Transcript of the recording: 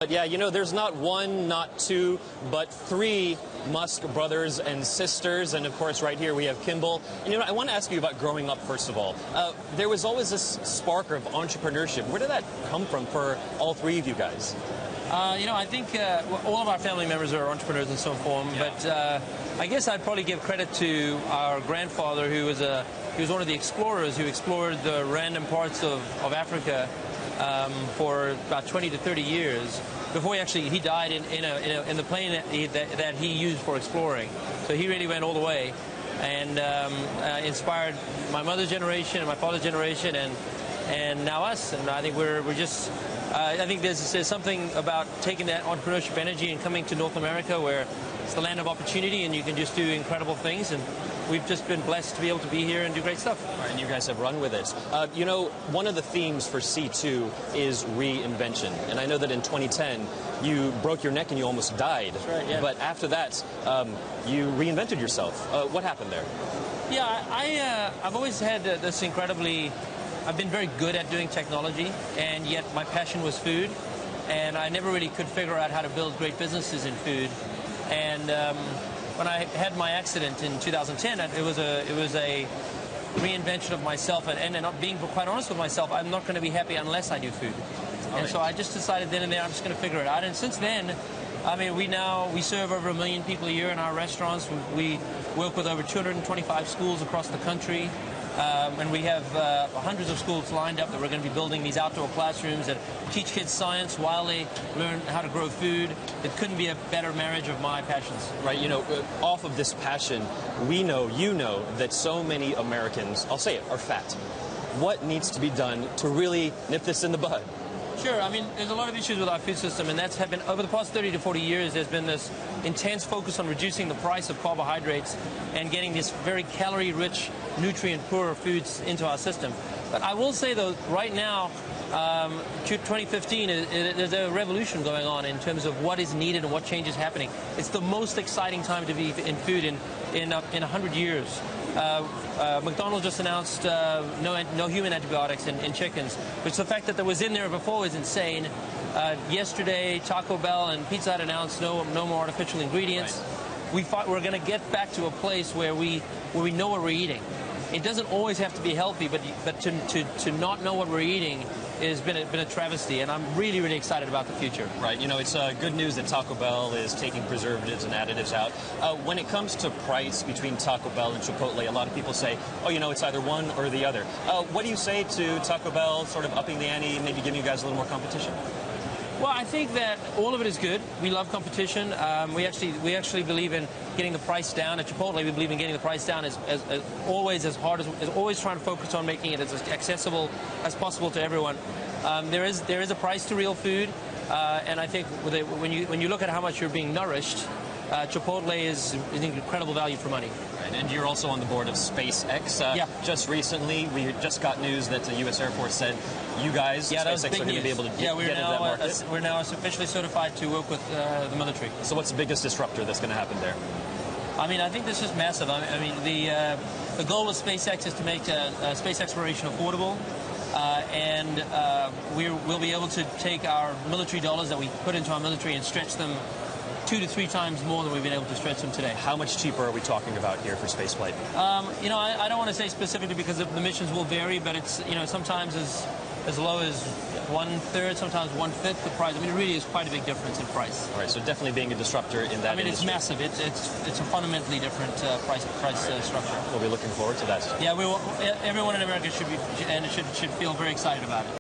But yeah, you know, there's not one, not two, but three Musk brothers and sisters. And of course, right here we have Kimball. And you know, I want to ask you about growing up, first of all. There was always this spark of entrepreneurship. Where did that come from for all three of you guys? You know, I think all of our family members are entrepreneurs in some form, Yeah. but I guess I'd probably give credit to our grandfather, who was one of the explorers who explored the random parts of Africa for about 20 to 30 years before he died in the plane that he used for exploring. So he really went all the way and inspired my mother's generation and my father's generation and now us. And I think we're just. I think there's something about taking that entrepreneurship energy and coming to North America, where it's the land of opportunity and you can just do incredible things. And we've just been blessed to be able to be here and do great stuff. All right, and you guys have run with it. You know, one of the themes for C2 is reinvention. And I know that in 2010, you broke your neck and you almost died. That's right, yeah. But after that, you reinvented yourself. What happened there? Yeah, I've always had this incredibly... I've been very good at doing technology, and yet my passion was food, and I never really could figure out how to build great businesses in food. And when I had my accident in 2010, it was a reinvention of myself, and not being quite honest with myself, I'm not going to be happy unless I do food. And so I just decided then and there I'm just going to figure it out. And since then, I mean, we serve over 1 million people a year in our restaurants. We work with over 225 schools across the country. And we have hundreds of schools lined up that we're going to be building these outdoor classrooms that teach kids science while they learn how to grow food. It couldn't be a better marriage of my passions. Right, you know, off of this passion, we know, you know, that so many Americans, I'll say it, are fat. What needs to be done to really nip this in the bud? Sure. I mean, there's a lot of issues with our food system, and that's been over the past 30 to 40 years. There's been this intense focus on reducing the price of carbohydrates and getting this very calorie-rich, nutrient-poor foods into our system. But I will say, though, right now, 2015, there's a revolution going on in terms of what is needed and what change is happening. It's the most exciting time to be in food in 100 years. McDonald's just announced no human antibiotics in chickens, which the fact that that was in there before is insane. Yesterday, Taco Bell and Pizza Hut announced no more artificial ingredients. Right. We're going to get back to a place where we know what we're eating. It doesn't always have to be healthy, but to not know what we're eating has been a travesty, and I'm really, really excited about the future. Right. You know, it's good news that Taco Bell is taking preservatives and additives out. When it comes to price between Taco Bell and Chipotle, a lot of people say, oh, you know, it's either one or the other. What do you say to Taco Bell sort of upping the ante, maybe giving you guys a little more competition? Well, I think that all of it is good. We love competition. We actually believe in getting the price down. At Chipotle, we believe in getting the price down as always always trying to focus on making it as accessible as possible to everyone. There is a price to real food, and I think when you look at how much you're being nourished, Chipotle is an incredible value for money. Right, and you're also on the board of SpaceX. Yeah. Just recently, we just got news that the U.S. Air Force said you guys, SpaceX, are going to be able to get into that market. We're now officially certified to work with the military. So what's the biggest disruptor that's going to happen there? I mean, I think this is massive. I mean, the goal of SpaceX is to make space exploration affordable. And we'll be able to take our military dollars that we put into our military and stretch them 2 to 3 times more than we've been able to stretch them today. How much cheaper are we talking about here for spaceflight? You know, I don't want to say specifically because the missions will vary, but it's, you know, sometimes as low as 1/3, sometimes 1/5 the price. I mean, it really is quite a big difference in price. All right, so definitely being a disruptor in that industry. It's massive. It's a fundamentally different price structure. We'll be looking forward to that. Yeah, everyone in America should feel very excited about it.